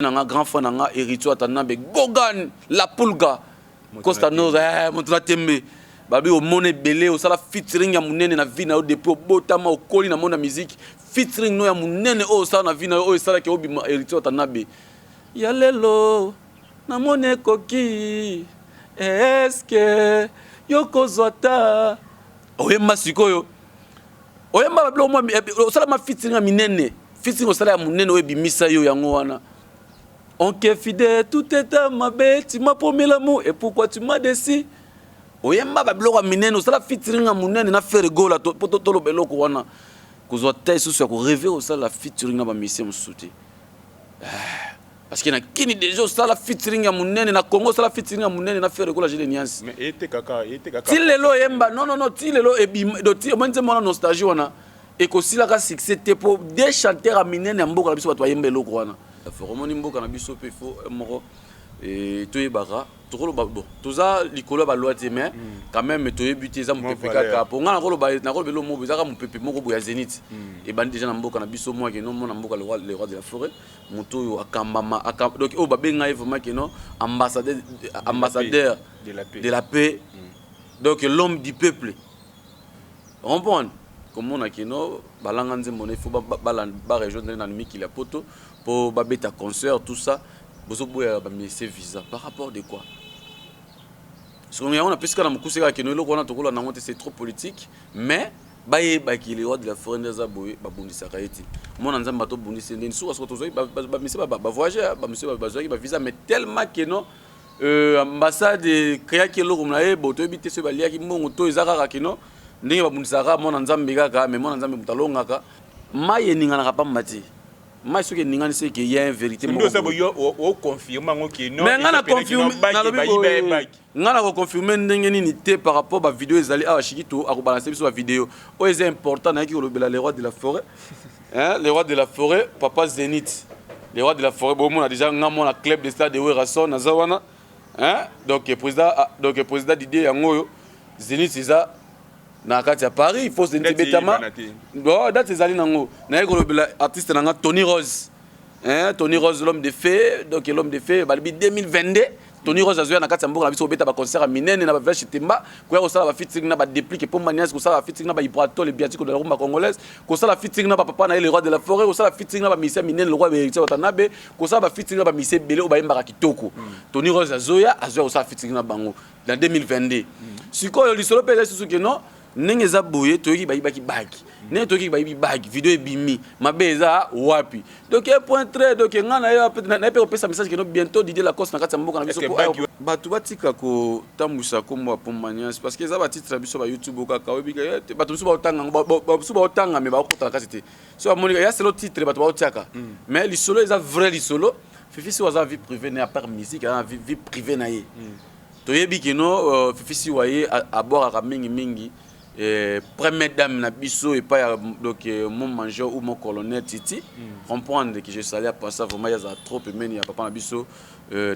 nanga grand frère nanga héritier Watanabe Gogan la Pulga Costa Nova montuna tembe babi o mone belé o sala featuring ya munene na vie na o depuis botama o koli na mona musique featuring no ya munene o sala na vie na o sala ke obi héritier Watanabe ya lelo na mone koki eske yoko zota oyemba sikoyo oyemba bablo mo o sala ma featuring ya minene featuring o sala ya munene o ebimisa yo yango wana. On est fidèle, tout est à ma bête, tu m'as promis l'amour, et pourquoi tu m'as déçu? Oyemba bablo wa minene, ça la featuring à munene na faire go la poto tolo belo ko wana. Ko zo tay sous ko rêver au ça la featuring na ba mission msuti. Parce qu'il y a kini déjà ça la featuring à munene na Congo ça la featuring à munene na faire go la Gileniance. Mais était kaka. Ti lelo yemba non ti lelo e bi do ti mo nze mona nostalgie wana. Et ko sila ka succès te pour des chanteurs à minene mboka la biso ba yemba lo ko wana. Vraiment mboka na biso pe fo moko et toyebaka tokoloba bon toza likolo ba loi te mais quand même toyebuti za mopepe kaka po ngana koloba na kolobelo mo bezaka mopepe moko boya Zénith et bandi déjà na mboka na biso moi ke non mona mboka le roi de la forêt moto yo akambama donc o babenga vraiment ke non ambassadeur de la paix donc l'homme du peuple comprendre comme on a que non balanga nzembo il faut ba région na miki la poto pour babeta concert tout ça bozo boya ba messe visa par rapport de quoi ce qu'on a pesca na mkuseka que no ko na tokola na ngote c'est trop politique mais baye ba ki le roi de la forêt nza boye ba bundisa kaiti mona nzamba to bundisa ndeni so so tozo ba messe ba voyager ba messe ba zoaki ba visa mais tellement que non ambassade créa que lo na e boto ebite so ba lia ki mbongo to ezaka ka kino ndenge ba bundisa ka mona nzambe kaka mais mona nzambe mutalonga ka maye ninga na pa mati. Moi ce que ninga c'est qu'il y a une vérité mo ça o confirmer que non mais ngana confirmer ngana ko confirmer ndenge nini te par rapport ba vidéo ezali a shikito a ko balancer sur la vidéo o est important na ki ko lobela les rois de la forêt hein les rois de la forêt papa Zénith les rois de la forêt bon on a déjà ngamo na club de stade de Werason na zawana hein donc président Didier yango Zénith ça na kati ya Paris il faut se betama bon date ezali nango na yeko lobela artiste nanga Tony Rose hein Tony Rose l'homme de fée donc l'homme de fée balbi 2022 Tony Rose azoya na kati ya mboka na biso beta ba concert minene na ba village temba ko ya sala ba featuring na ba déplique pour manias ko sala featuring na ba Ibrato le biatiko de la rumba congolaise ko sala featuring na ba papa na le roi de la forêt ko sala featuring na ba misia minene le roi héritier Watanabe ko sala ba featuring na ba misia belé o ba yembaka kitoko Tony Rose azoya ko sala featuring na bango dans 2022 sikoyo lisolo pe susu ke non nenge za boye toyoki bayibaki baki nenge toyoki bayibi baki video ebimi mabeza wapi donc un point très donc ngana yo na pe opesa message que no bientôt Didier Lacoste na kati ya mboka na biso batu batika ko tambusa ko mwa pomanias parce que za ba titre biso ba YouTube kaka obika batu biso ba otanga me ba okota kati te so amonika ya selo titre batu ba otiaka mais lisolo eza vrai lisolo Fifi si waza vie privée na par musique na vie privée na ye toyebi que no Fifi si waye à boire à mingi première dame na biso et pas donc mon mangeur ou mon colonel Titi comprendre que je salais pas ça vraiment il y a trop mais il y a papa na biso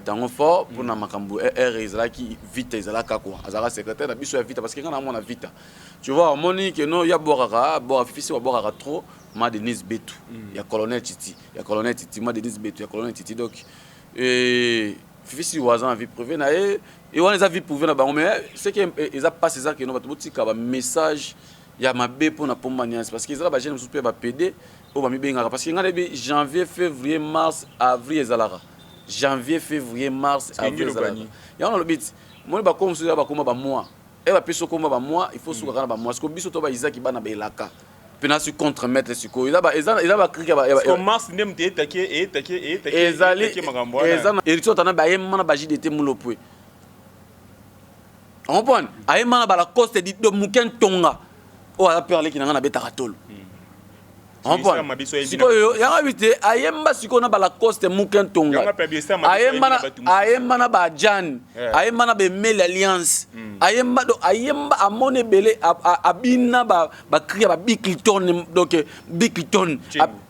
tango fort pour na makambo ezala qui vite ezala ka quoi azara secrétaire na biso ya vite parce que quand on a vite tu vois moni que non il y a boire fils wa boire trop ma Denise Betou il y a colonel Titi ma Denise Betou il y a colonel Titi donc Fifi wazan vie privée na et on les a vie privée na bango mais c'est que ils a passé ça que non batika ba message ya mabe pour na pombanias parce que ils a ba jeune super ba PD o ba mi benga parce que ngana bi janvier février mars avril ezalaka janvier février mars avril ezalaka ya on le bit moi ba comme ça ba koma ba mois et ba peso koma ba mois il faut souka na ba mois parce que biso to ba izaki bana ba elaka pena su contre-mettre siko il a ba krika ba commence nem te taquer magambo ezana héritier Watanabe ba yemana ba JDT mulopwe on comprend ayemana ba la coste di do muken tonga o a parlé ki na beta katolo on comprend siko yo ya ngabite ayemba siko na ba la coste muken tonga ayemana ba Jan ayemana be Mel Alliance ayemba amone belé abina ba kriya ba Bicliton donc Bicliton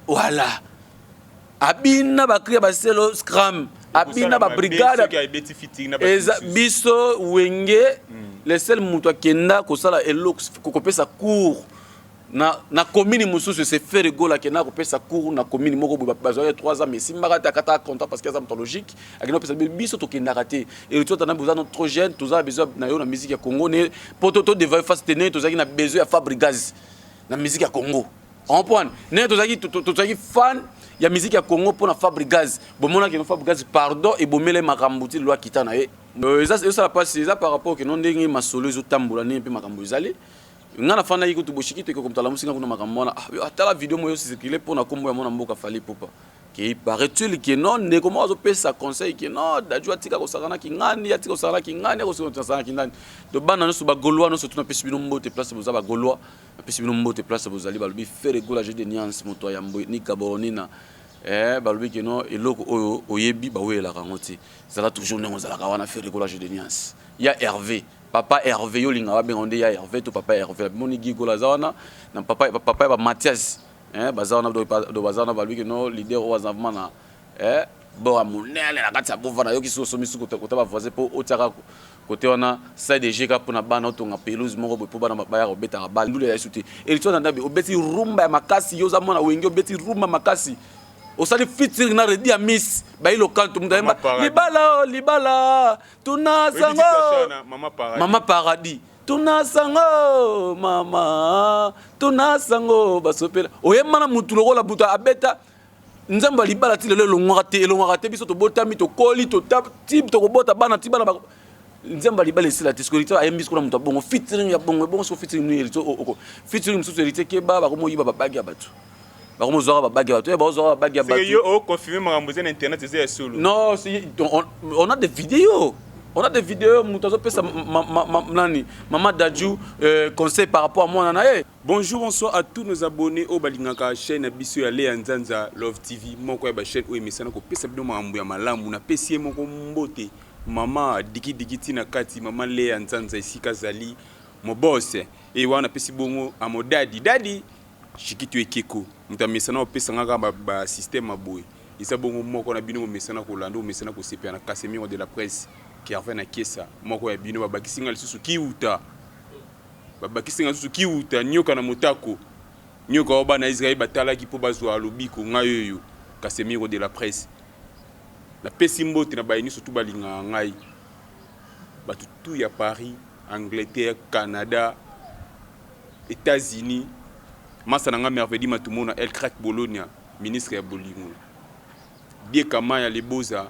voilà abina ba kriya ba selo scram abina ba brigade biso wenge le seul muto kenda ko sala elok ko pesa cours na commune mususu c'est faire rigola que na kopesa cours na commune moko bazoya 3 ans mais si mara ta kata content parce que ça me logique akino pesa biso to kendaka te et toi t'as besoin trop jeune tous a besoin na yo na musique ya Congo ne poto devait faire tenir tous a besoin ya Fabrigaz na musique ya Congo on point ne tous a fan ya musique ya Congo pour na Fabrigaz bomona que no Fabrigaz pardon et bomele makambuti loi kitana e ça passe ça par rapport que non ndenge masolo zo tambola ne pe makambo ezali ngana fana yiko to boshiki to ko mtala musinga kuna makamona atala video moyo circuler pour na kombo ya mona mboka fali popa que paraît-il que non ne comment zo pesa conseil que non dajua tika ko sakana ki ngani ya tika ko sakana ki ngani ko sakana ki ngani de bana no suba golois no surtout na pesi bino mbote place boza ba golois na pesi bino mbote place bozali balbi faire gola jeu de nuance moto ya mboy ni kaboronina balbi que non eloko oyo oyebi ba wela kangoti zala toujours ne ngozala ka wana faire gola jeu de nuance ya Hervé papa Hervé yo linga ba bengonde ya Hervé to papa Hervé moni gigola zawana na papa ba Mathias bazana do bazana balbi que non leader wa zavana bo amunele na kati ya bovana yo kisoso misuko kota ba voisin po otaka côté wana side GK pour na bana to nga pelouse moko po bana ba ya robeta ba ndule ya suti et toi ndabi obeti rumba ya makasi yo zamana wengi obeti rumba makasi osali featuring na redi ya Miss ba ilo kanto mudayemba libala tuna sango mama paradis tuna sango mama tuna sango basopela oyemana mutu lokola buta abeta nzamba libala ti lelo longwa te biso to botami to koli to tip to kobota bana ti bana nzamba libala esila te skolita ayembi skola mutu bongo featuring ya bongo so featuring ni elito featuring musu elite ke ba ko moyiba babagi ya batu ba ko mozora babagi ya batu ba ozora babagi ya batu c'est yo confirmer makambo na internet c'est solo non on a des vidéos. On a des vidéos, Maman Dadju, conseil par rapport à moi. Bonjour, bonsoir à tous nos abonnés au Balingaka chaîne Biso Léa Nzanza Love TV. Mon quoi chaîne où émission ko pesa bino mambuya malamu na pesie moko mbote. Maman digi tina kati maman Léa Nzanza ici kazali mon boss et wana pesi bongo a mo daddy chikitu ekeko. Mutamisa na pesa ngaka ba système aboy. Isa bongo moko na bino mesana ko lando mesana ko sepia na Casemiro de la presse. Qui a fait na kesa moko ya bino babakisinga lisusu kiuta nyoka na motako nyoka oba na Israël batala ki po bazwa lobiko ngayoyo Casemiro de la presse la pesi mbote na bayini surtout balinga ngai batu tout ya Paris Angleterre Canada États-Unis masa na nga merveille matumona El Crack Bologna ministre ya bolingo bien kama ya leboza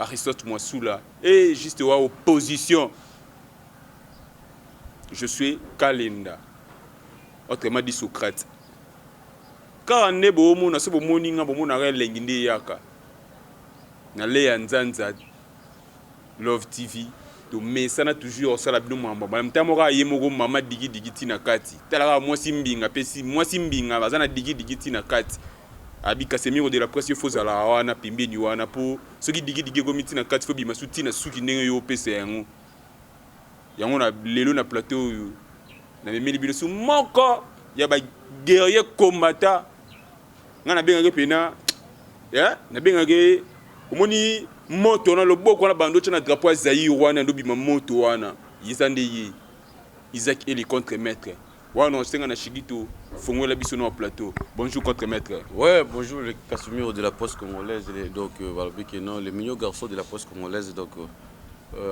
Aristote Mouassoula et juste wa opposition. Je suis Kalenda. Autrement dit Socrate. Car ne bomo na so bomoni nga bomo na relengi ndi yaka. Na Léa Nzanza Love TV to mesana toujours sala bino mamba. Ba mtamoka yemoko mama digi tina kati. Tala mwasi mbinga pesi mwasi mbinga bazana digi tina kati. Abi Casemiro de la presse fozala wana pimbeni wana po soki digi komiti na kati fo bima suti na suki ndenge yo pesa yango na lelo na plateau na memeli bino su moko ya ba guerrier combattant ngana benga pena na benga ke omoni moto na loboko na bando na drapeau Zaïre wana ndo bima moto wana yisande yi Isaac et les contre-maîtres. Ouais, non, c'est un chigito. Fongo la biso au plateau. Bonjour contre-maître. Ouais, bonjour les Casemiro de la poste congolaise. Donc, voilà, les meilleurs garçons de la poste congolaise. Donc,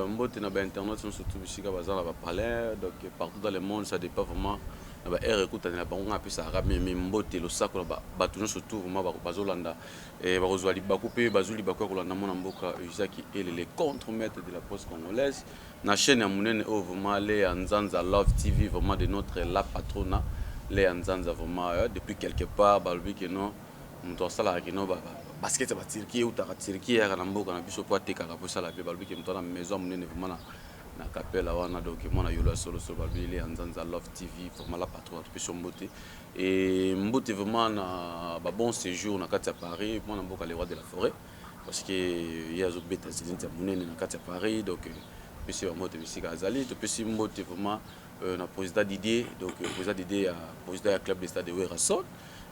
mbote na ba internet surtout bisika bazala ba palais. Donc, partout dans le monde, ça dépend vraiment. Na ba air écoute na ba on appelle ça arabe mais mbote lo sako ba tout surtout vraiment ba bazolanda et ba kozwali ba couper bazuli ba ko kolanda mona mboka Isaki et les contre-maîtres de la poste congolaise. Na chaîne ya munene o vraiment Léa Nzanza Love TV vraiment de notre la patrona Léa Nzanza vraiment depuis quelque part balbi que non muto sala que non basket ba Turquie ou ta Turquie ya na mboka na biso po ateka ka po sala pe balbi que muto na maison munene vraiment na capella wana donc mona yolo solo balbi Léa Nzanza Love TV vraiment la patrona pe so mbote et mbote vraiment na ba bon séjour na kati ya Paris mona mboka les rois de la forêt parce que il y a zo beta zidinte munene na kati ya Paris donc monsieur Mbote Bisika Azali, depuis Mbote vraiment le président Didier, donc le président Didier, président du club de stade de Werason,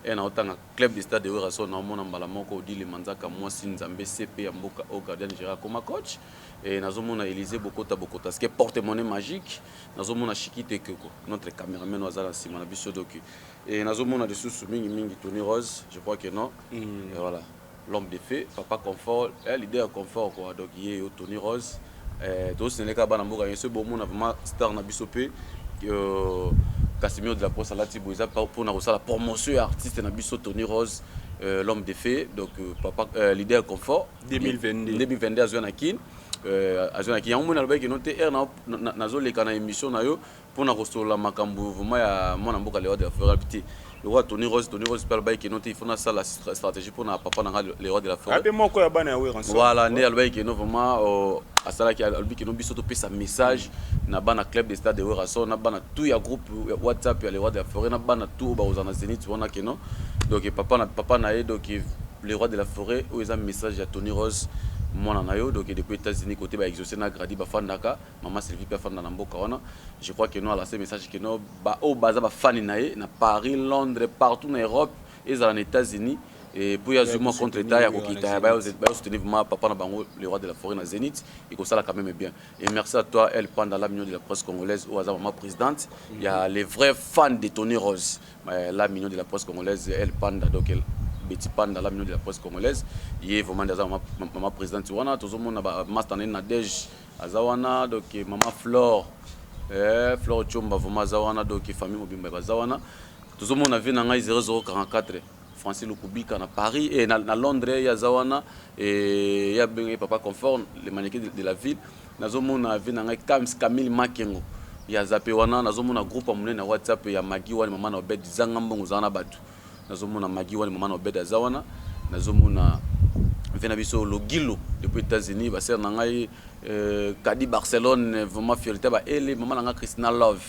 et na otanga club de stade de Weraso na mona mbala moko Odile Manzaka mwasi Nzambe CP ya mboka au gardien Gérard comme coach et nazomona Élysée Bokota ce qui est porte-monnaie magique nazomona Chikite Keko notre caméraman wazala sima na biso doki et nazomona de sous mingi Tony Rose je crois que non et voilà l'homme de fée papa confort l'idée confort quoi donc il est Tony Rose donc ce n'est pas bana mboka ce bon monde vraiment star na biso pe Casimiro de la Poste à la Tibouza pour la promotion artiste na biso Tony Rose l'homme de fée donc papa leader confort 2022 Azuanakin Azuanakin ya mona lobaki note na nazoleka na émission na yo pour na kosola makambo vraiment ya mona mboka le roi de la forêt habité le roi Tony Rose parle baki note il faut na ça la stratégie pour na papa na le roi de la forêt moko ya bana ya Weranso voilà ne albaki no vraiment asalaki albiki no biso to pesa message na bana club de stade de Weraso na bana tout ya groupe WhatsApp ya le roi de la forêt na bana tout ba ozana Zénith wana keno donc papa na donc le roi de la forêt où ils ont message à Tony Rose mona na yo donc depuis États-Unis côté ba exaucer na gradi ba fandaka maman Sylvie pe fanda na mboka wana je crois que nous ala ce message que no ba o baza ba fani na ye na Paris Londres partout en Europe et en États-Unis et pour y azuma contre état ya kokita ba soutenir vraiment papa na bango le roi de la forêt na Zénith et comme ça là quand même bien et merci à toi Elle Panda la mignon de la presse congolaise au hasard maman présidente il y a les vrais fans de Tony Rose la mignon de la presse congolaise Elle Panda donc Betty Panda la mignon de la presse congolaise il est vraiment déjà maman présidente wana tout le monde na master na Dej azawana donc maman Flore Chomba vraiment azawana donc famille mobimba bazawana tout le monde a vu na ngai 0044 Francis Lukubika na Paris et na Londres ya zawana et ya bengi papa confort les mannequins de la ville nazomona vu na ngai Camille Makengo ya zape wana nazomona groupe amune na WhatsApp ya Magi wana mama na obed zanga mbongo zana batu nazomona Magi wana mama na obed zawana nazomona vena biso Logilo depuis États-Unis ba ser na ngai Kadi Barcelone vraiment fierté ba ele mama na ngai Christina Love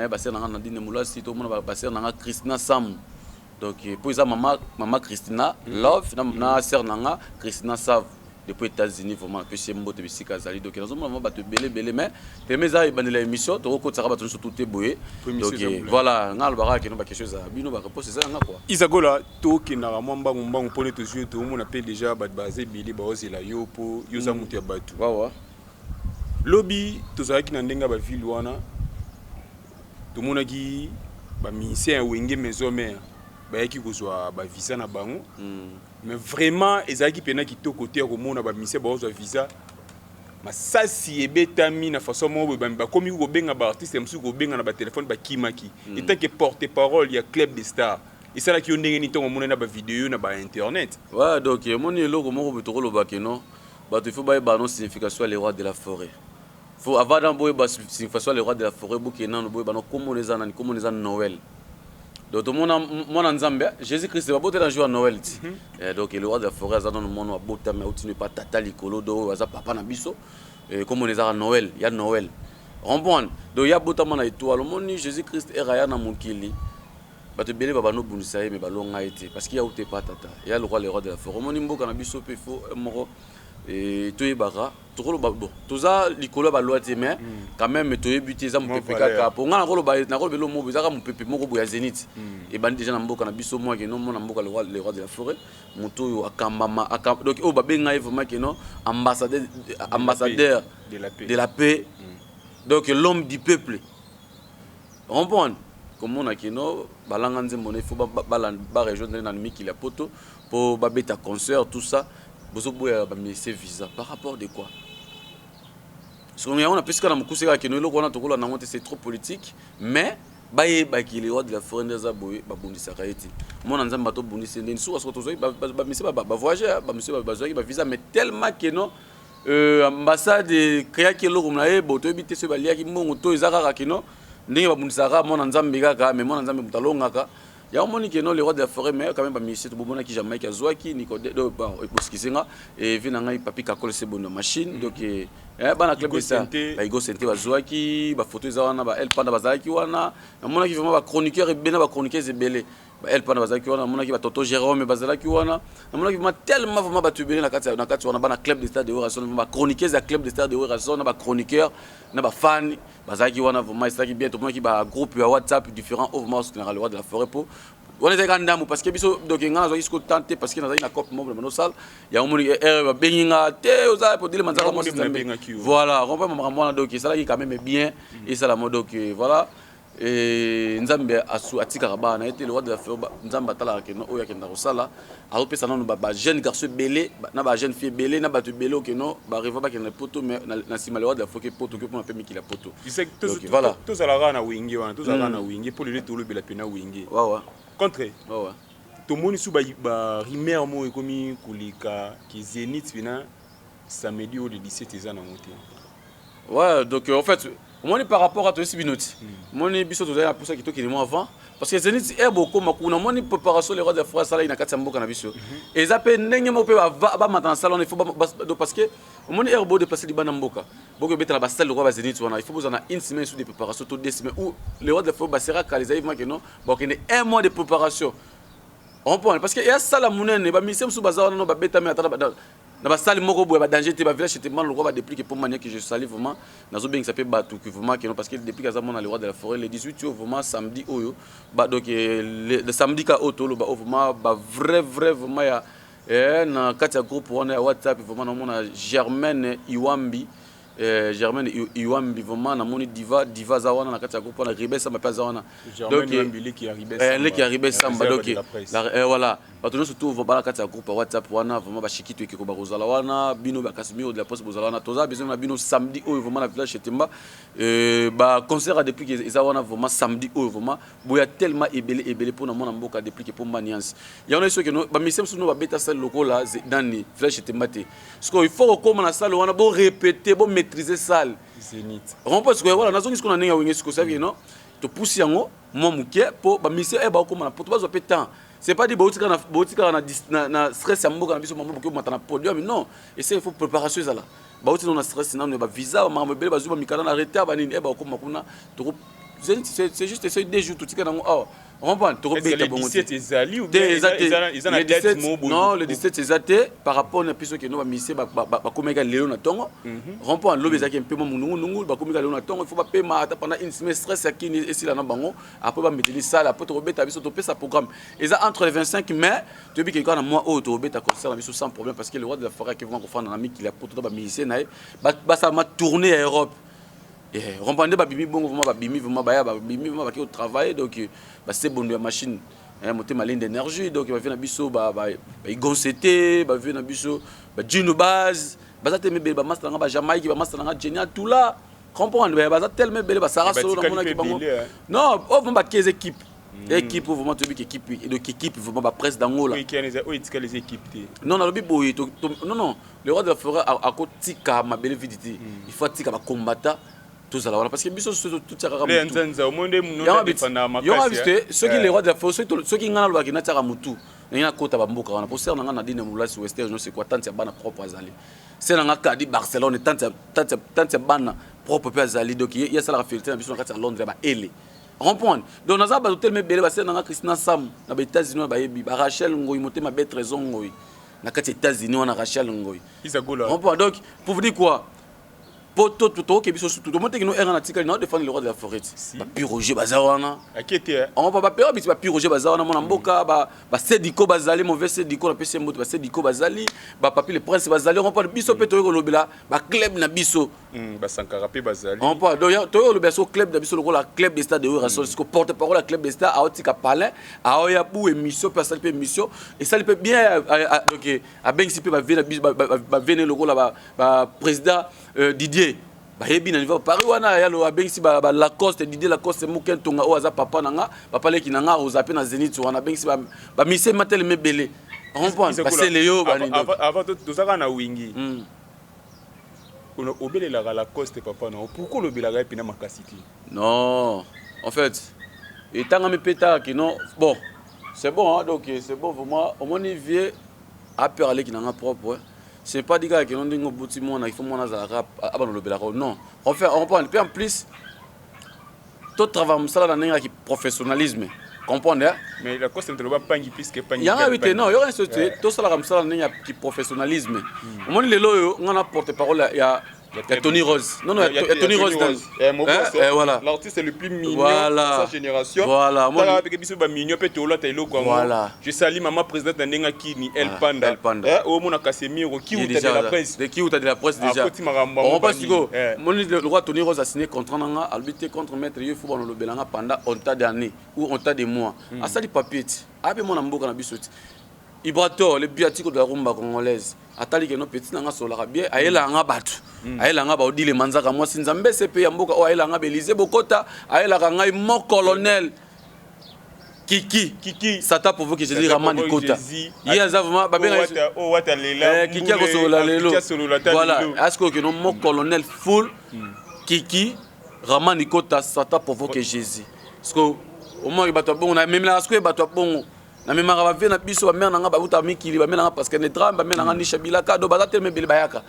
ba ser na ngai Nadine Moulasi to mona ba ser na ngai Christina Sam donc pour ça maman Christina Love na sœur nanga Christina Sav depuis États-Unis vraiment que c'est mbote bisika zali donc nous avons battu belé mais tellement ça ibandi la émission to ko tsaka battu surtout teboye donc voilà ngal bara ke no ba quelque chose à bino ba repose ça nga quoi Isagola to ki na mwamba mbangu pone to jouer to mon appelle déjà bat basé bili ba ozela yo po yo za mutu ya batu wa lobby to za ki na ndenga ba ville wana to monaki ba ministère wenge maison mère bayaki kozwa ba visa na bango mais vraiment ezaki pena kitoko te ko mona ba ministère ba ozwa visa masasi ebetami na façon mo ba komi ko benga ba artiste msu ko benga na ba téléphone ba kimaki etant que porte-parole ya club des stars et ça là qui on ndenge ni tongo mona na ba vidéo na ba internet ouais donc moni eloko moko betokolo ba keno ba to faut ba non signification les rois de la forêt faut avoir dans boy ba signification les rois de la forêt bokena no boy ba no comme les anani comme les an Noël. Donc tout le monde en Zambie, Jésus-Christ va botter dans jour à Noël. Donc le roi de la forêt dans le monde va botter mais tu ne pas tata likolo do za papa na biso et comme on est à Noël, il y a Noël. Rompon. Donc il y a botter na étoile, le monde Jésus-Christ est raya na mokili. Ba te belé baba no bunisa mais ba longa été parce qu'il y a outé pas tata. Il y a le roi de la forêt. Mon nimbo kana biso pe fo moro et to yebaka to ko ba bon. To za likolo ba loi te mais quand même to yebuti za mpepe kaka. Pour nga ko ba na ko belo mo bizaka mpepe moko boya Zénith. Et bandi déjà na mboka na biso moi que non mon mboka le roi de la forêt. Moto yo akambama donc o ba benga vraiment que non ambassadeur de la paix. Donc l'homme du peuple. Rompon. Comme on a kino balanga nzembo ne faut ba région na miki la poto pour ba beta concert tout ça bozo boya ba ministère visa par rapport de quoi so on a plus que na mkuseka kino lo kona tokola na monte c'est trop politique mais baye ba ki le roi de la forêt nza boye ba bundisa kaiti mon nzamba to bundisa ndeni so so tozo ba ministère ba voyager ba ministère ba zoki ba visa mais tellement que non ambassade créa ki lo kumna e boto ebite so ba liaki mbongo to ezaka kino ndenge babundisaka mona nzambe kaka mais mona nzambe mutalongaka ya omoni que non le roi de la forêt mais quand même ba ministre to bomona ki Jamaïque azwaki Nicodé do ba boskisenga et vina ngai papi kakole c'est bonne machine donc bana club de ça ba Igo Sente bazwaki ba photo ezawana ba El Panda bazaki wana mona ki vraiment ba chroniqueur bena ba chroniqueuse belé ba El Panda bazaki wana mona ki ba Toto Jérôme bazalaki wana mona ki vraiment tellement vraiment ba tubeli na kati wana bana club de stade de Weraso ba chroniqueuse ya club de stade de Weraso na ba chroniqueur na ba fan bazaki wana vraiment ça qui bien tout le monde qui ba groupe ya WhatsApp différents mouvements général le roi de la forêt pour on est gandam parce que biso donc ngana zo isko tenter parce que na za coupe membre de nos salles ya omoni benginga te oza pour dire manzaka mo voilà on peut maman donc ça là qui quand même bien et ça la mode donc voilà et nzambe asu atika ba na été le roi de la feu nzamba tala ke no oya ke ndako sala a opesa na ba jeune garçon belé na ba jeune fille belé na ba tu belé ke no ba riva ba ke na poto mais na sima le roi de la feu ke poto ke pour na pe mikila poto voilà tout ça la na wingi wana tout ça la na wingi pour le tout le bela pena wingi wa contre wa to moni su ba rimer mo ekomi kulika ki Zénith fina samedi au 17 ans na monté ouais donc en fait moi par rapport à toi Binoti moi biso to za pour ça qui to kinimo avant parce que Zénith est beaucoup makuna moi préparation les rois de France ça là ina katsa mboka na biso et ça peut ndenge mo pe ba matana salon il faut parce que moi est beau de passer libana mboka boko betala ba salle le roi ba Zénith wana il faut besoin une semaine sous des préparations tout 2 semaines où les rois de France ba sera calé que non donc il y a un mois de préparation on prend parce que il y a ça la monene ba misem sous bazar no ba beta mais attends na ba sali moko boye ba danger te ba village te man le roi ba depuis que pour manière que je salue vraiment nazo bien que ça peut battre que vraiment que non parce que depuis que ça mon le roi de la forêt le 18 vraiment samedi oyo ba donc le samedi ka auto ba vraiment ba vraiment ya na kati ya groupe wana ya WhatsApp vraiment na mona Germaine Iwambi Germaine Iwambi vraiment na moni diva za wana na kati ya groupe wana Ribes ça m'appelle za wana donc Iwambi qui arrive samba donc voilà bato surtout va kati ya groupe WhatsApp wana vraiment ba shikito ekiko ba kozala wana bino ba Casimiro de la poste bozala wana toza besoin na bino samedi oyo vraiment na village Chetemba ba concert depuis que za wana vraiment samedi oyo vraiment boya tellement ebele pour na mona mboka depuis que pour maniance ya on ceux que ba misem suno ba beta salle lokola dani village Chetemba te parce que il faut comme na salle wana bon répéter bon maîtriser salle Zénith on pense que voilà nazo ngisiko na nenga wengi siko ça vient non to pousser yango moi muke pour ba misem e ba comme na pour ba zo pétant c'est pas dit bautika na stress ya mboka na biso mambo ko matana podium non et c'est il faut préparation ça là bautika na stress na ba visa mambo bele ba zuba mikana na retard ba nini e ba ko makuna to c'est juste essayer des jours tout tika na on va te rebeter bon 17 ezali ou bien ils en a date non le 17 ezate par rapport na piso que no ba mise ba komeka lelo na tongo rompo en lobe zaki un peu mungu ba komeka lelo na tongo il faut pas payer ma pendant une semaine stress ya kini esi la na bango après ba meteli sala après te rebeter biso to pesa programme eza entre le 25 mai tu bi que quand moi au to rebeter concert na biso sans problème parce que le roi de la forêt qui vont faire na ami qui la poto ba musicien na ba ça ma tourner à Europe et rompande ba bimi bongo vraiment ba bimi vraiment ba bimi vraiment ba qui au travail donc bah c'est bon la machine monter ma ligne d'énergie donc il va venir na biso ba igonsete ba venir na biso ba djino base ba ça te me ba master nga ba Jamaïque ba master nga génial tout là comprendre ba ça tellement belle ba Sarah solo na mona ki bango non on va ba 15 équipes équipe vraiment tu dis équipe et donc équipe vraiment ba presse d'Angola oui qui est les équipes non le biboy non le roi de la forêt à côté tika ma belle vidité il faut tika ba combattant tout ça là parce que biso tout ça comme les nzanza au monde munona dépendant makasi yo habité ceux qui les rois de la forêt ceux qui ngana lobaki na tara mutu na kota ba mboka wana pour ser na dine mulasi western je sais quoi tant ya bana propre azali c'est na kadi Barcelone tant bana propre pe azali donc il y a ça la référence na biso na kati ya Londres ba ele comprendre donc naza ba tellement belé ba ser na Christina Sam na ba États-Unis ba yebi ba Rachel Ngoyi motema bête raison Ngoyi na kati États-Unis wana Rachel Ngoyi comprendre donc pour vous dire quoi poto tout que biso tout monte que nous errant article non défendre le roi de la forêt ba piroger bazawana akete on va pas peur mais ba piroger bazawana mona mboka ba sediko bazali mauvais sediko na pese moto ba sediko bazali ba papi le prince bazali on pas biso peto ko lobela ba club na biso ba sankara pe bazali on pas donc to lobela so club na biso le la club des stades de raison ce porte parole la club des stades a otika palais a oya pour émission personne peut émission et ça peut bien donc a ben si peut ba venir le la ba président Didier bayebi na niveau Paris wana ya lo abengisi ba Lacoste Didier Lacoste mukentonga o aza papa nanga papa leki nanga ozape na Zénith wana bengisi ba mise matel mebele on pense passer Léo bani avant tout ça na wingi on obele la Lacoste papa non pourquoi le belaga epina makasiti non en fait et tanga me peta que non bon c'est bon hein, donc c'est bon pour moi au moins vieux a peur aller qui nanga propre c'est pas des gars qui ont dit que il faut mon azara non on prend en plus tout travail ça là qui professionnalisme comprendre mais la cause ne va pas puisque pas il y a invité non il y a tout ça là comme ça qui professionnalisme au moins les loyo on a porte parole il y a Il y a Tony Rose. Non, il y a Tony Rose. Voilà. L'artiste le plus mignon de sa génération. Voilà. Voilà. Je salue maman présidente Nenga Kini, El Panda. Au monde Casemiro, qui ou de la presse. Qui ou de la presse déjà. On passe le roi Tony Rose a signé contrat nanga, albité contre maître Yefou dans le Belanga pendant un tas d'années ou un tas de mois. À ça les papiers. Après mon amboka na bisoti. Ibrato, le biatiko de la rumba congolaise. Atali que nos petits nanga solara bien, aela nga batu. Aela nga ba odile manzaka moi sinzambe CP ya mboka o aela nga Belize Bokota, aela nga mo colonel Kiki Sata pour vous que je dis Ramani Kota. Hier ça vraiment ba bien Kiki a solola lelo. Voilà, est-ce que nos mo colonel full Kiki Ramani Kota Sata pour vous que Jésus. Parce que au moins bato bon on a même là est-ce que bato bon na me mara vie na biso ba mena nga ba uta mikili ba mena nga parce que ne drame ba mena nga ni shabila ka do ba ta me bele bayaka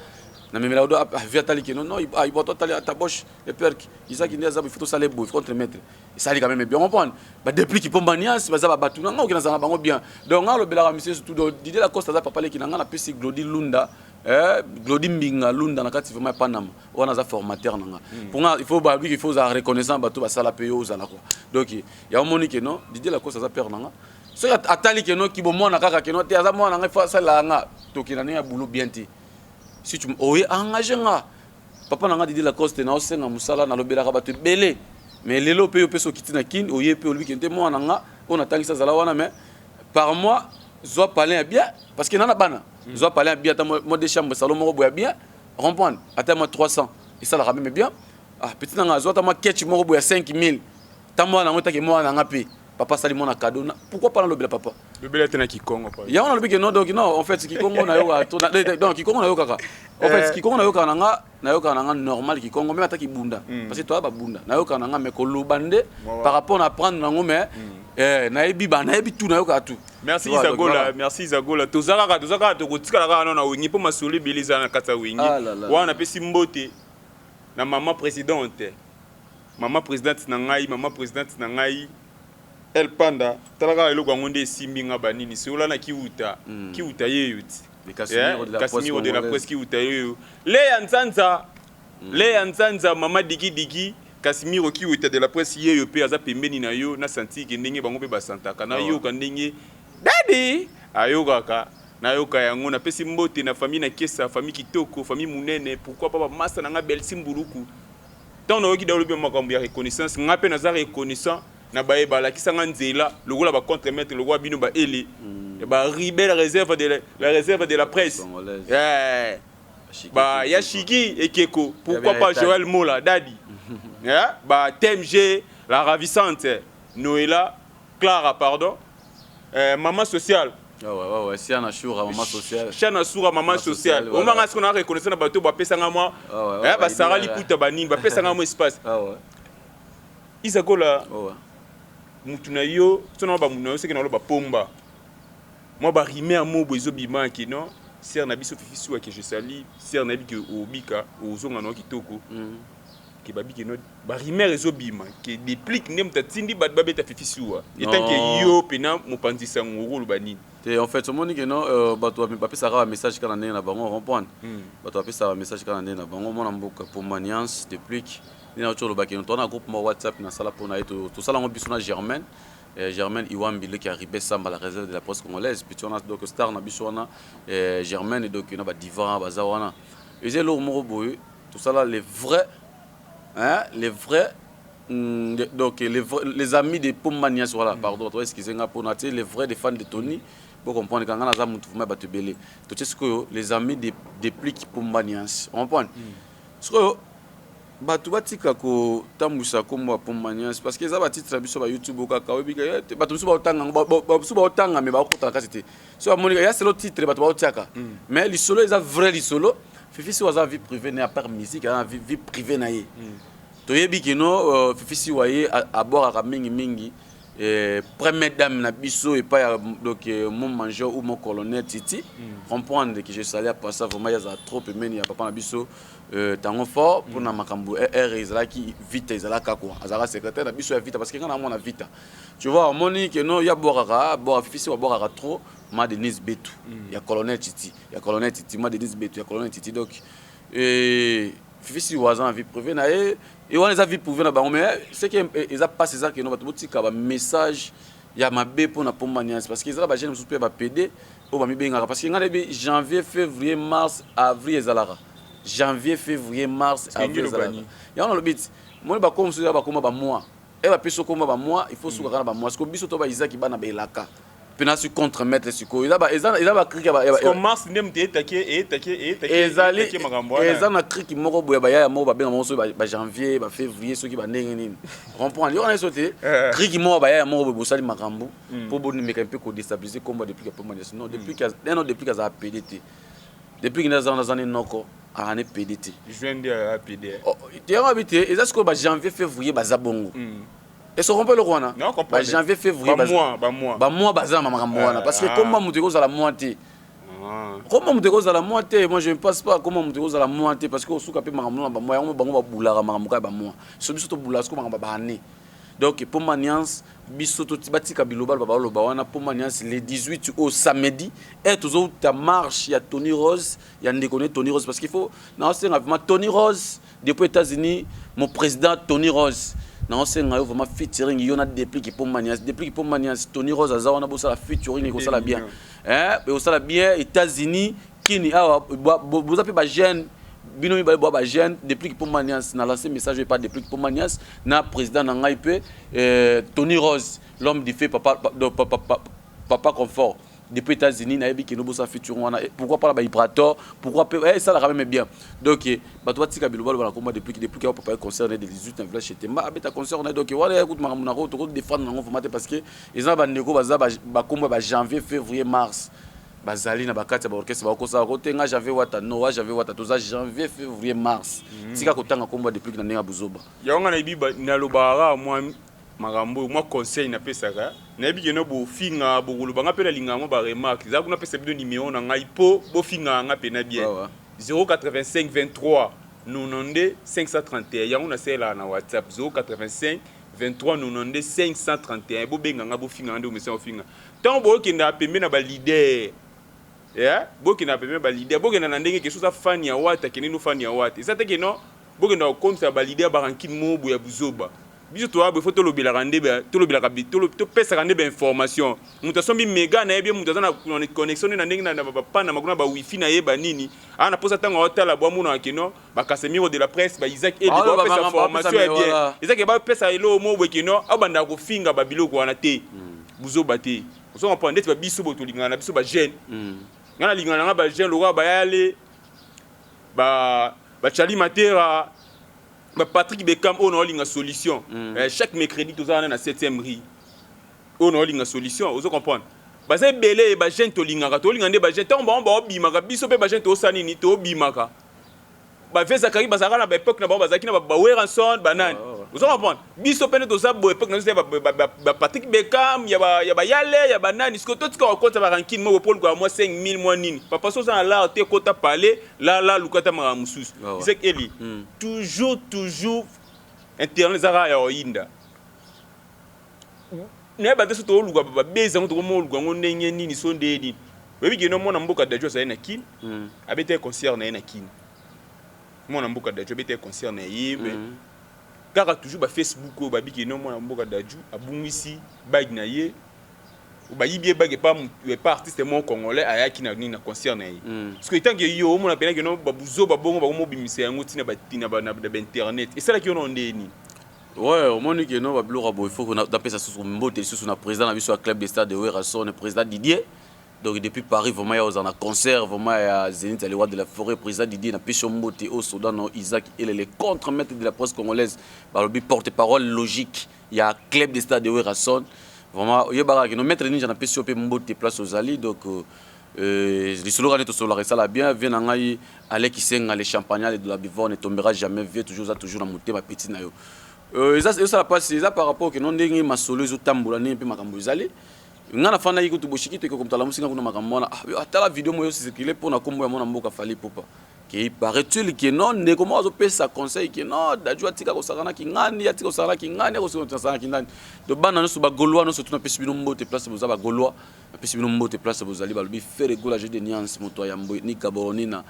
na me mela do via tali que non il boto tali à ta boche le père qui ça qui ne ça il faut ça les beau contre mettre et ça ali quand même bien comprendre ba depuis qui pomba nias ba za ba batu nga okina za bango bien donc nga lo bela monsieur surtout do Didier Lacoste za papa le ki nga na pesi Glody Lunda Glody Mbinga Lunda na kati vraiment Panama on a za formateur nga pour nga il faut ba lui il faut za reconnaissance ba to ba sala payo za la quoi donc il y a un monique non Didier Lacoste za père nga so atali que non qui bon moi na kaka que non te za moi na fa ça la nga to ki na ya boulot bien ti si tu oye engagé nga papa na nga Didier Lacoste na osenga musala na lobela ka bato belé mais lelo pe yo pe so kitina kin oye pe lui kente moi na nga on attend ça zala wana mais par mois zo parler bien parce que nana bana zo parler bien ta moi de chambre salon mo boya bien comprendre ata moi 300 et ça la ramène bien ah petit na nga zo ta moi ketch mo boya 5000 ta moi na ngota ke moi na nga pe papa sali mon cadeau pourquoi pas dans le bel papa le bel est qui Congo pas ya on a le big non donc non en fait qui Congo na yo donc qui Congo na yo kaka en fait qui Congo na yo kana nga normal qui Congo même attaque bunda parce que toi ba bunda na yo kana nga mais ko lobande par rapport à prendre nango mais na ebi ba na ebi tout na yo ka tout merci Zagola tozaka to kotika la na wingi po masoli biliza na kata wingi wana pesi mbote na maman présidente na ngai El Panda talaka eloko ngonde simbinga banini sola na kiuta yeyout Casimiro de la presse kiuta yeyo le anzanza mama digi Casimiro kiuta de la presse yeyo pe aza pembeni na yo na santi ke ndenge bango pe basantaka na yo ka ndenge daddy ayokaka na yoka yango na pesi mbote na famille na kesa famille kitoko famille munene pourquoi pas masa na nga Belsi Mbuluku tant na yoki da lobi makambo ya reconnaissance ngape na za reconnaissant na bae bala kisanga nzela lokola ba contre mettre le roi bino ba ele ba ribe la réserve de la presse ba Yashigi Ekeko pourquoi pas Joël Mola Dadi ba TMG la ravissante Noëlla Clara pardon maman sociale ouais Siana Choura maman sociale Siana Choura maman sociale on m'a ce qu'on a reconnaissance na bato ba pesanga moi ba Sarah Liputa banini ba pesanga moi espace Isakola mutuna yo sona ba mutuna yo seke na lo ba pomba moi ba rimer amo bozo bima ki non ser na biso fifisu wa ke je sali ser na bi ke obika ozonga no kitoko ke babi ke no ba rimer ezo bima ke déplique nem ta tindi ba beta fifisu wa etant que yo pena mo pandisa ngoro bani te en fait somoni ke non bato ba pesa ka message kana na bango comprendre bato ba pesa message kana na bango mona mboka pour maniance déplique ni na tsholo bakeno tona groupe mo WhatsApp na sala pona eto to sala ngo biso na Germaine Iwambi qui arrivé samba la réserve de la presse congolaise puis on a donc star na biso na Germaine et donc na ba divan bazawana et c'est lo mo boy tout ça là les vrais donc les amis de Pommanias voilà pardon toi excusez-moi pour noter les vrais des fans de Tony pour comprendre quand on a ça mouvement ba te belé tout ce que les amis des pliques Pommanias on comprend ce que bato batika ko tambusa ko mwa Pommanias parce que ça ba titre biso ba YouTube kaka obika bato biso ba otanga mais ba okota kasite so amonika ya selo titre bato ba otiaka mais li solo eza vrai li solo Fifi si waza vie privée na part musique a vie privée na ye to yebi kino Fifi si waye à bord à mingi première dame na biso et pas donc mon mangeur ou mon colonel Titi comprendre que je salais à passer vraiment ya za trop meni ya papa na biso tango fort pour na makambo ezala ki vite ezala kako azara secrétaire na biso ya vite parce que quand on a vite tu vois moni que non ya borara Fifi si wa borara trop ma Denise Betu ya colonel Titi ma Denise Betu ya colonel Titi donc Fifi si waza vie privée na et on les a vie privée na bango mais c'est que ils a passé ça que non batika ba message ya mabe pour na pomba niance parce que ils a ba jeune musu pe ba PD o ba mi benga parce que ngana bi janvier février mars avril ezalara janvier février mars avril ezalara ya on le bit moi ba comme ça ba comme ba mois et ba peso comme ba mois il faut souka na ba mois parce que biso to ba izaki ba na belaka pena su contre mettre siko il a ba kriki ba commence nem te taquer makambo eza na kriki moko boya ba ya moko ba benga moko ba janvier ba février ceux qui ba ndenge nini comprendre yo on a sauté kriki moko ba ya moko bo sali makambo pour bon meka un peu ko déstabiliser comme depuis que pomba non depuis que non depuis que ça PDT depuis que nous avons noko a ne PDT je viens de PDT tu as habité eza ce que ba janvier février ba zabongo. Et ce qu'on peut le voir, janvier, février, mois, parce que comment vous avez la moitié? Comment vous avez la moitié? Moi je ne passe pas comment vous avez la moitié parce que vous avez donc pour maniance, bisoto tibatika bilobal babalo bawana pour maniance le 18 au samedi et toujours ta marche il y a Tony Rose, il y a ndekone Tony Rose parce qu'il faut non c'est vraiment Tony Rose depuis les États-Unis, mon président Tony Rose. Non, c'est vraiment featuring. Il y en a depuis qui pour manias, Tony Rose a zawana bossa la featuring et ça la bien. Hein, et ça la bien États-Unis qui ni ah vous avez pas jeune binomi ba jeune depuis pour manias na lancé message pas depuis pour manias na président na ngai Tony Rose l'homme du fait papa confort. Depuis les États-Unis, il y a des featuring. Pourquoi pas la Ibrator? Pourquoi pas ça la ramène bien. Donc, toi, tu as depuis qu'il y a un concert de 18 ans, chez Tema, il y a un concert. Donc, voilà, écoute, je vais défendre parce que les gens ont janvier, février, mars. Bazali na bakati ba orchestre ba kosa rotenga janvier wata noa janvier wata toza janvier février mars. Tika kotanga komba depuis que na nenga buzoba. Ya nga na biba na lobara moi marambo moi conseil na pesaka na bi keno bo finga bo lobanga pe na linga mo ba remarque za kuna pesa bido numéro na ngai po bo finga nga pe na bien 085 23 92 531 ya una sela na WhatsApp 085 23 92 531 bo benga nga bo finga ndo message finga tant bo kenda pembe na ba leader yeah bo kenda pembe ba leader bo kenda na ndenge ke so fan ya wata keneno fan ya wata ça te que non bo kenda compte ba leader ba rankin mo bo ya buzoba biso to abo faut to lobela rande ba to lobela ka to pesa rande ba information muta sombi mega na bien muta na connexion na ndenge na ba na makuna ba wifi na yeba nini ana posa tanga hotela bo muna akino ba Casemiro de la presse ba Isaac et ba pesa information bien Isaac ba pesa elo mo bo kino abanda ko finga ba biloko wana te buzo bate so on prend ba biso bo to lingana biso ba jeune ngana lingana ba jeune lo ba yale ba Chali Matera Patrick Beckham on a une solution. Chaque mercredi tous on a 7e riz. On a une solution, vous comprenez. Bazé belé ba gente to lingaka to lingande ba gente on ba bimaka biso pe ba gente to sanini to bimaka. Ba veza kari bazaka na ba époque na ba bazaki na ba Weranson banane. Vous comprenez. Biso pe to sa bo époque na ba Patrick Beckham ya ba yale ya banane ce que tout ko compte ba ranking mo pour quoi moi 5000 mois nini. Papa so ça là te kota parler là lukata mara mususu. C'est Eli. Toujours internet zara ya oinda. Ne ba teso to luka ba beza ngo to mo luka ngo ndenge nini so ndedi. Webi geno mona mboka dajo sa na kin. Abete concert na kin. Mona mboka dajo abete concert na yebe. Kaka toujours ba Facebook ba bigeno mona mboka dajo abungisi bag na ye. Ba yibie bag pas artiste mon congolais ayaki na nini na concert na ye. Parce que tant que yo mona pena que no ba buzo ba bongo ba mo bimise yango tina ba internet. Et ça là qui on ndeni. Ouais, au moins que non, il faut qu'on appelle ça sur mbote sur na président na biso club de stade de Weranson, le président Didier. Donc depuis Paris vraiment il y a un concert vraiment il y a Zénith les rois de la forêt président Didier na pêche mbote au Soudan non Isaac il est le contre-maître de la presse congolaise par le porte-parole logique. Il y a club de stade de Weranson. Vraiment il y a baraka no maître ninja na pêche pe mbote place aux Ali donc les slogan est sur la ça la bien vient ngai aller qui sing les champagnats de la bivonne ne tombera jamais vieux toujours na monter ma petite na yo. Ça passe ça par rapport que non ndenge masolo zo tambola ne pe makambo ezali ngana fana yiko tuboshiki to comme tala musinga kuna makambo na atala video moyo circuler pour na kombo ya mona mboka fali popa que paraît-il que non ne comment zo pesa conseil que non dajua tika ko sakana ki ngani ya tika ko sakana ki ngani ko sakana ki ngani de bana no so ba golois no so tuna pesi bino mbote place boza ba golois pesi bino mbote place bozali ba lubi faire gola jeu de nuance moto ya mboy ni gaboroni na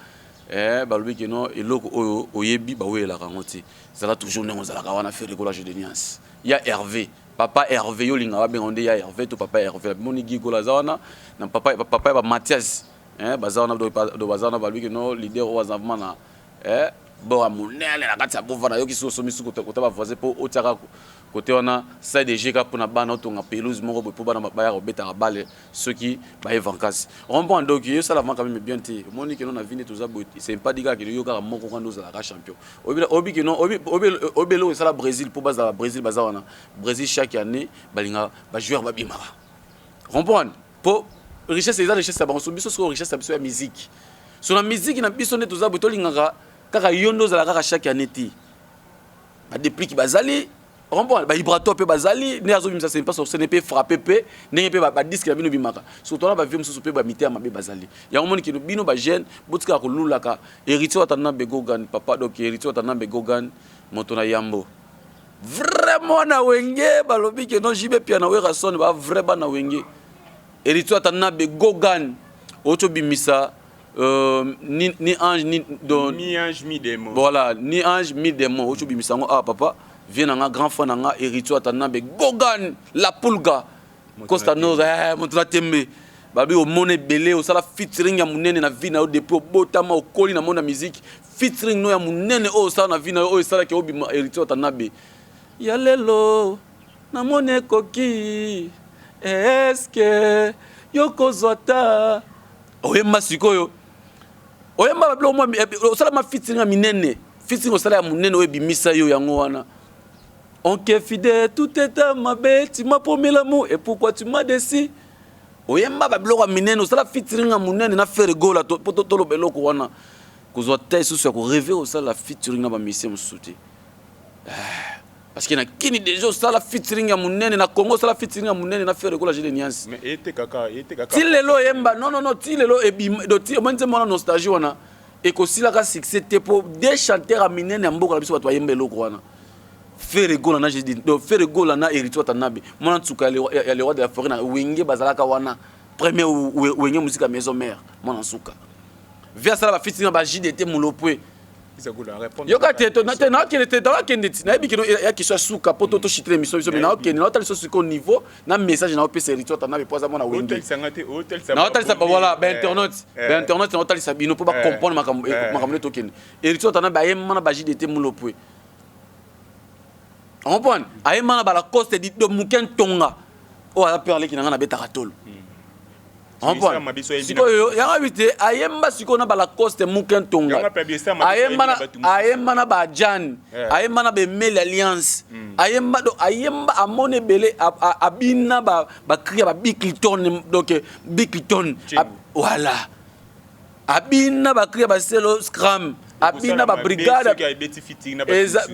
balobi que non eloko oyebi ba wela kangote zala toujours ne ngozala kawana faire ko la jeu de nuance ya Hervé papa Hervé yo linga ba bengonde ya Hervé to papa Hervé moni gigo la zawana na papa ba Mathias bazawana do bazawana balobi que non leader o azavma na bon amunele na kati ya bova na yo kiso somisu kota ba voisin po otiaka côté wana ça DG ka pona bana otonga pelouse moko po bana ba ya beta balle ceux qui ba evancas on prend donc yo ça la quand même bien té moni que non na vini toza bo c'est pas diga que yo ka moko quand nous la champion obi que non obi lo ça la Brésil pour base la Brésil baza wana Brésil chaque année balinga ba joueur ba bimara comprendre pour richesse les richesse ça ba so biso so richesse ça biso ya musique sur la musique na biso ne toza bo to linga kaka yondo za la kaka chaque année ti ba depuis ki bazali rompo ba vibrato pe bazali ne azo bimisa c'est pas ce n'est pas frapper pe ne pe ba disque la bino bimaka surtout na ba vie mususu pe ba mité ma be bazali ya ngomoni ki bino ba jeune botika ko lulaka héritier watana be gogan papa donc héritier watana be gogan moto na yambo vraiment na wenge balobi ke non jibe pia na wera son ba vraiment na wenge héritier watana be gogan oto bimisa ni ange ni ange mi démon voilà ni ange mi démon oto bimisa ngo papa vient un grand frère nanga héritier atana be gogan la pulga costa noz montla tembe babi o mone belé o sala featuring ya munene na vie na depuis o botama o koli na mona musique featuring no ya munene o sala na vie na o sala ke obi héritier atana be ya lelo na mone koki est-ce que yoko zota oyemba sikoyo oyemba bablo mo o sala ma featuring ya minene featuring o sala ya munene o ebimisa yo yango wana. On est fidèle, tout est à ma bête, tu m'as promis l'amour, et pourquoi tu m'as déçu? Oyemba bablo minene, ça la featuring à munene na faire gola pour tout le belo ko wana. Ko zo tay sous ko rêver au ça la featuring na ba mission souti. Parce qu'il y a kini déjà ça la featuring à munene na Congo ça la featuring à munene na faire gola jele niance. Mais était kaka. Ti lelo yemba non ti lelo e bi do ti mo nzema na nostalgie wana. Et ko sila ka succès te pour des chanteurs à minene ya mboka biso bato yemba eloko wana. Faire gola na jedi do faire gola na héritier tanabe mona tsuka ya le roi de la forêt na wenge bazalaka wana premier wenge musique à maison mère mona suka via ça ba fitina ba JDT mulopwe isa gola répondre yoka teto na tena ke te dans kendeti na bi kino ya ki soit suka poto to chitre émission biso na ke na tal so sur niveau na message na opé héritier tanabe poza mona wenge hôtel sangate hôtel ça na tal ça voilà ben internet na tal ça bino pour ba comprendre makambo to ken héritier tanabe ayemana ba JDT mulopwe. On comprend. Ayemana bala coste di do muken tonga. O ala perle ki nanga na beta katolo. On comprend. Siko yo ya ngabite ayemba siko na bala coste muken tonga. Ayemana ba jan. Ayemana be mel alliance. Ayemba amone bele abina ba kriya ba bikliton donc bikliton voilà. Abina ba kriya ba selo scram. Abina ba brigade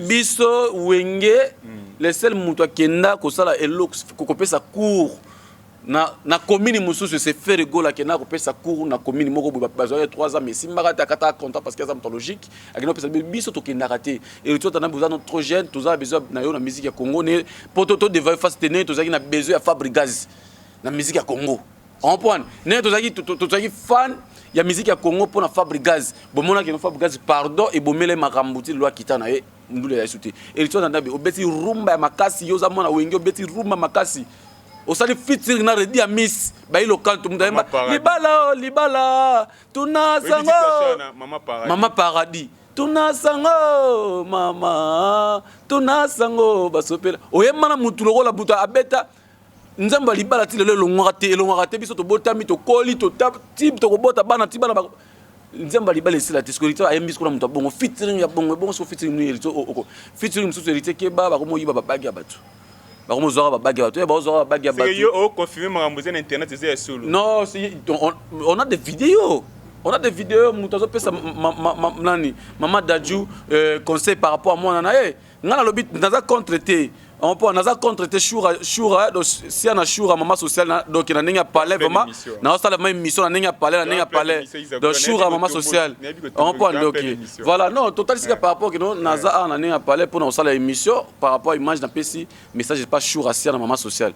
biso wenge le seul muto kenda ko sala elo ko pesa cours na commune mususu c'est faire gola kenda ko pesa cours na commune moko bazoya 3 ans mais si mbaka kata content parce que ça est logique akino pesa biso to kenda raté et tout on a besoin notre jeune tous a besoin na yo na musique ya Congo ne poto to devait face tenir tous a besoin ya Fabrigaz na musique ya Congo on prend ne tous a fan ya musique ya Congo pour na Fabrigaz bomona ke no Fabrigaz pardon et bomele makambuti loi kitana e ndule ya suti et tu ndabe obeti rumba ya makasi yoza mona wenge obeti rumba makasi osali featuring na redi ya miss ba ilo kanto mudayemba libala tunasango mama paradis tunasango mama tunasango basopela oyemana mutu lokola buta abeta nzamba libala ti lelo elongwaka te biso tobotami tokoli totip tokobota bana ti bana nzamba libala esila te skolita ayembi sikola moto abongo featuring ya bongo so featuring ni elito oko featuring mususu elite keba bakomoyiba babagi ya bato bakomozwaka babagi ya bato e bazwaka babagi ya bato yo oconfirme makambo eza na internet eza ya solo non on a des vidéos. On a des vidéos, mutozo pesa nani Maman Dadju conseil par rapport à moi nana ngana lobi naza contre-té on peut naza contre-té shura donc si on a shura maman sociale donc na ninga parler vraiment na ça la même mission na ninga parler donc shura maman sociale on peut donc voilà non total c'est par rapport que non naza na ninga parler pour na ça la émission par rapport à image na pesi message pas shura si na maman sociale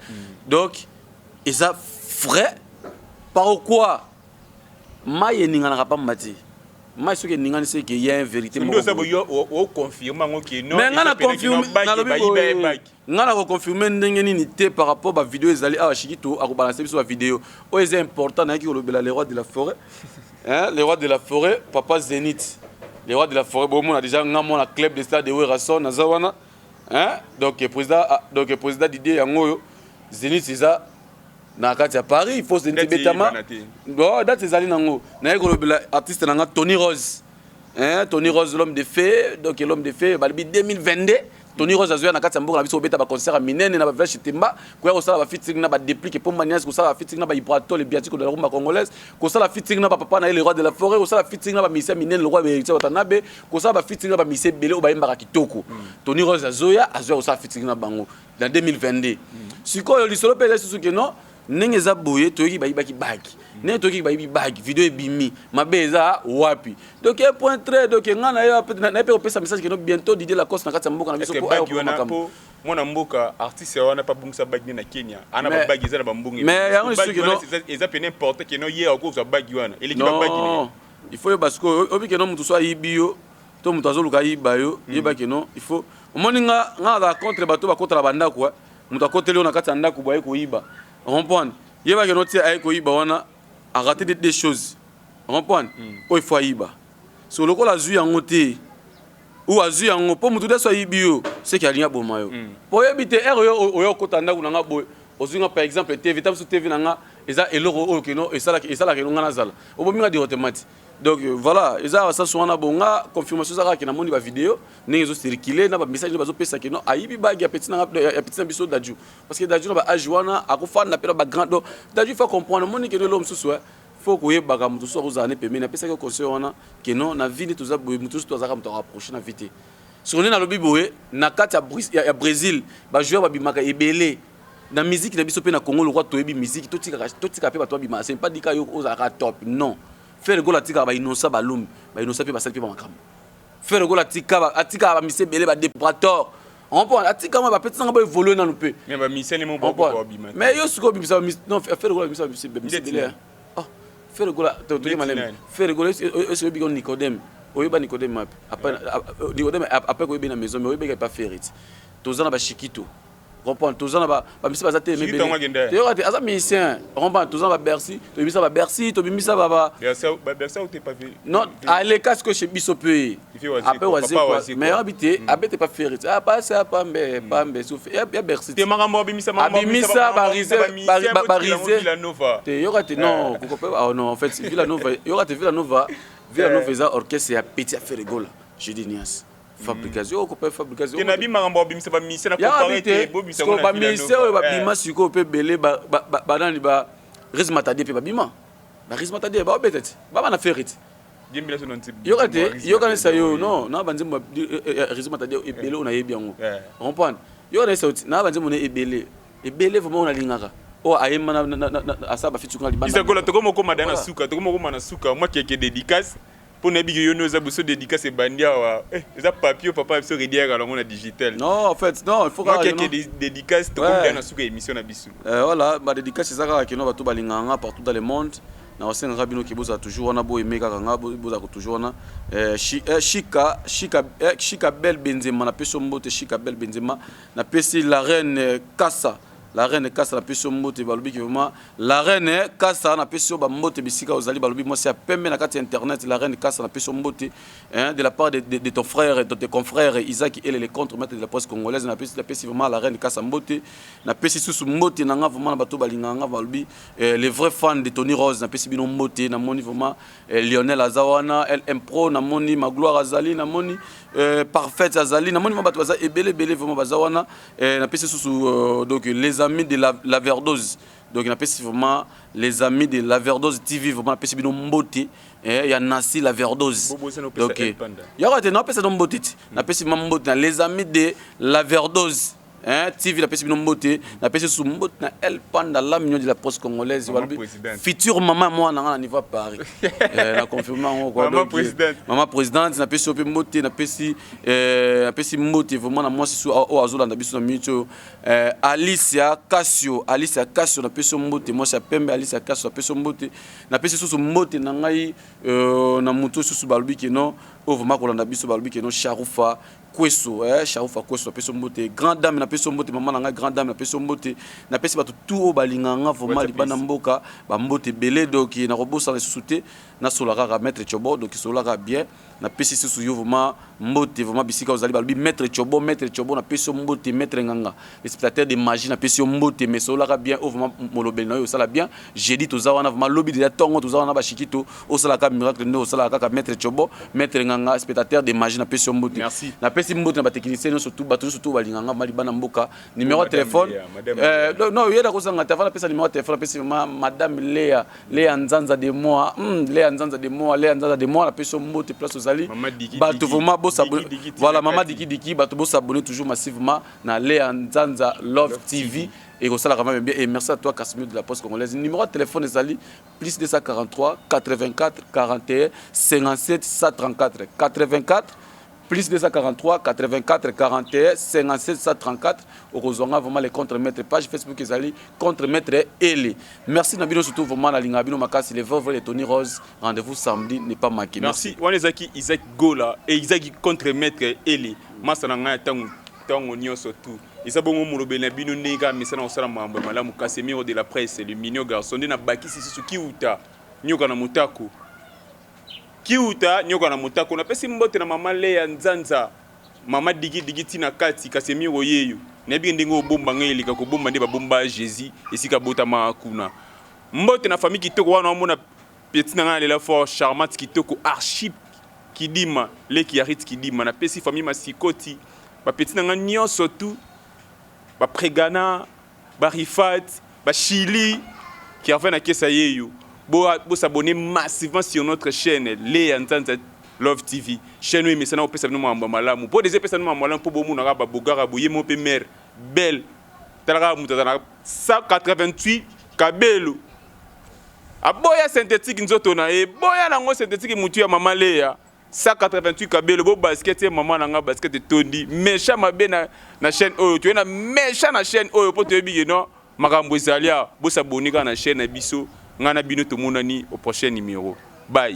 donc et ça vrai par quoi maye ninga na pas mati moi ce que ningani c'est qu'il y a une vérité ndo ça boyo o confirmer que non mais ngana confirmer ngana ko confirmer ndenge nini te par rapport ba vidéo ezali a Shikito a ko balancer biso ba vidéo o est important na ki ko lobela les rois de la forêt hein les rois de la forêt papa Zénith les rois de la forêt bon on a déjà ngamo na club de stade de Werason na zawana hein donc président Didier yango Zénith ça na kati ya Paris il faut se betama bon date ezali nango na yeko lobela artiste nanga Tony Rose hein Tony Rose l'homme de fée donc l'homme de fée balbi 2022 Tony Rose azoya na kati ya mboka na biso beta ba concert a minene na ba vache temba ko ya sala ba featuring na ba déplique pour manias ko sala featuring na ba Ibrato les biatico de la rumba congolaise ko sala featuring na ba papa na le roi de la forêt ko sala featuring na ba misia minene le roi héritier Watanabe ko sala ba featuring na ba misia belé o ba yembaka kitoko Tony Rose azoya ko sala featuring na bango dans 2022 sikoyo lisolo pele susu ke non ndenge za boye toyoki bayibaki bagi ndenge toyoki bayibi bagi video ebimi mabe eza wapi donc un point très donc ngana yo na pe kopesa message que no bientôt Didier Lacoste na kati ya mboka na biso ko ayo makambo mona mboka artiste wana pa bungisa bagi na Kenya ana ba bagi za na bambungi mais yango c'est que non eza pe n'importe que no ye ko za bagi wana il ki ba bagi non il faut parce que obi que non mutu so ayibio to mutu azoluka yiba yo yeba que non il faut omoninga ngala contre bato ba contre la banda quoi mutu akoteli na kati ya ndako boye ko yiba comprendre yeba que notre aiko yiba wana a raté des choses comprendre il faut yiba so loko la zui yango te ou azu yango po mutu deso yibio c'est qu'il y a boma yo po yebite ero yo kotanda kuna nga boy ozinga par exemple TV tam sur TV nanga eza eloko o keno esala ke nga nazala obominga di automate donc voilà eza ça soana bonga confirmation ça ka na moni ba vidéo ndenge zo circuler na ba message ba zo pesa ke no ayibi bagi ya petit na biso Dadju parce que Dadju na ba ajuana akufana pe ba grand do Dadju faut comprendre moni ke l'homme sous faut que ye baka mutu so uzane pemena pesa ke conseil wana ke no na vie to za boy mutu to za ka mutu rapprocher na vite sur na lobi boye na kati ya Brésil ba joueur ba bimaka ebele na musique na biso pe na Congo le roi toyebi musique to tika pe ba to bima c'est pas dit ka yo ozaka top non faire le goal atika ba innocent ba lum ba innocent pe ba sali pe ba makambo faire le goal atika ba mise belé ba déprateur on peut atika ma ba petit nga ba évoluer na nous pe mais ba mise ni mon bon bima mais yo siko bimisa non faire le goal mise belé ah faire le goal to malem faire le goal est bi Nicodème oyoba Nicodème après Nicodème après ko na maison mais oyoba pas faire it tozana ba Shikito comprendre tozana ba misi ba zate mebe te yoka aza musicien comprendre tozana ba Bercy to bimisa ba Bercy to bimisa ba Bercy ou t'es pas vu non allez casque que chez biso pe après wazi mais habité abete pas faire ah pas ça pas mbe souffle ya Bercy te makambo bimisa ba rize te yoka te non kokope ah non en fait Villanova yoka te Villanova eza orchestre ya petit à faire gola je dis nias fabrication ko pe fabrication ke na bi makambo bimisa ba mise na comparer te bo bisa ko ba mise o ba bima siko pe belé ba nani ba Rizma Tadie pe ba bima ba Rizma Tadie ba betete ba na ferrit dimbila so non type yo kana sa yo non na banzimbo Rizma Tadie e belé on a yebi yango comprendre yo kana sa na banzimbo ne e belé vraiment on a lingaka o ayema na asaba fituka libanda isa kola to komo koma dana suka to komo koma na suka moi qui dédicace pour ne bigo yono za buso dédicace bandia wa eza papier papa biso redière alors on a digital non en fait non il faut moi qui dédicace to comme dana suka émission na biso voilà ba dédicace ça que no bato balinganga partout dans le monde na osenga rabino ki boza toujours na bo emeka kanga boza ko toujours na Chika Belle Benzema na peso mbote Chika Belle Benzema na pesi la reine Kassa la reine Kassa na peso mbote balobi ki vraiment la reine Kassa na peso ba mbote bisika ozali balobi moi c'est pembe na kati internet la reine Kassa na peso mbote hein de la part de ton frère et de tes confrères Isaac et les contre-maîtres de la presse congolaise na pesi vraiment la reine Kassa mbote na pesi susu mbote na nga vraiment na bato balinganga balobi les vrais fans de Tony Rose na pesi bino mbote na moni vraiment Lionel Azawana LM Pro na moni Magloire Azali na moni Parfaite Azali na moni bato baza ebele vraiment bazawana na pesi susu donc les amis de la Verdose donc on appelle vraiment les amis de la Verdose TV vraiment appelle bino mbote il y a Nassi la Verdose donc il y a on appelle ça mbote on appelle mbote les amis de la Verdose hein TV la pesi bino mbote na pesi sous mbote na elle panda la million de la presse congolaise futur maman moi na niveau Paris na confirmant quoi maman présidente na pesi op mbote na pesi mbote vraiment na moi sous au azolanda biso na minute Alicia Cassio na pesi mbote moi c'est pembe Alicia Cassio na pesi mbote na pesi sous mbote na ngai na muto sous balbi que non au vraiment kolanda biso balbi que non Charoufa Kweso Charoufa Kweso na pesi mbote grande dame na pesi mbote maman na ngai grande dame na pesi mbote na pesi bato tout balinganga vraiment libana mboka ba mbote belé donc na robosa na souté na solara mettre chobo donc solara bien na pesi sous yo vraiment mbote vraiment bisika ozali balbi mettre chobo na pesi mbote mettre nganga les spectateurs de magie na pesi mbote mais solara bien vraiment molobel na yo sala bien j'ai dit to zawana vraiment lobby de tongo to zawana ba shikito o sala ka miracle no sala ka mettre chobo mettre nganga spectateurs de magie na pesi mbote na pesi mbote na ba technicien surtout bato surtout balinganga malibana mboka numéro de téléphone non yeda ko sanga téléphone pesa numéro de téléphone pesa madame Léa Nzanza de moi Léa Nzanza de moi la pesi mbote place ozali bato vraiment bo s'abonner voilà maman diki bato bo s'abonner toujours massivement na Léa Nzanza Love TV et ça la vraiment bien et merci à toi Casimir de la Poste Congolaise numéro de téléphone ezali plus 243 84 41 57 134 84 plus 243 84 41 57 134 Orozonga vraiment les contre-maîtres page Facebook ezali contre-maître Eli merci Nabino surtout vraiment la ligne Nabino Makasi les veuves les Tony Rose rendez-vous samedi n'est pas manqué merci Wanezaki Isaac Gola et Isaac contre-maître Eli masana nga tango nyonso tout isa bongo mulobe na bino nega misana osala mambo malamu Casemiro de la presse le mignon garçon na bakisi suki uta nyoka na mutako Kiuta nyoka na mutako na pesi mbote na mama Léa Nzanza mama digi tina kati Casemiro yeyo na bi ndingo bomba ngeli ka ko bomba nde ba bomba Jésus esika bota makuna mbote na famille kitoko wana mona petit na ngale la fort charmante kitoko archip kidima leki yarit kidima na pesi famille masikoti ba petit na ngani surtout ba pregana ba rifat ba chili qui revient à kesa yeyo Vous s'abonner massivement sur notre chaîne Léa Nzanza Love TV. Chaîne où nous avons fait des malamu. Pour des personnes malamu pour beaucoup na ba bogara boye mon père mère belle. Tala mutana 188 kabelo. Aboya synthétique nzoto na e boya nango synthétique mutu ya mama Léa 188 kabelo bo basket maman nanga basket tondi méchant mabe na chaîne oyo tu na méchant na chaîne oyo pour te bi non makambo ezalia bo s'abonner na chaîne biso ngana bino to monani au prochain numéro. Bye.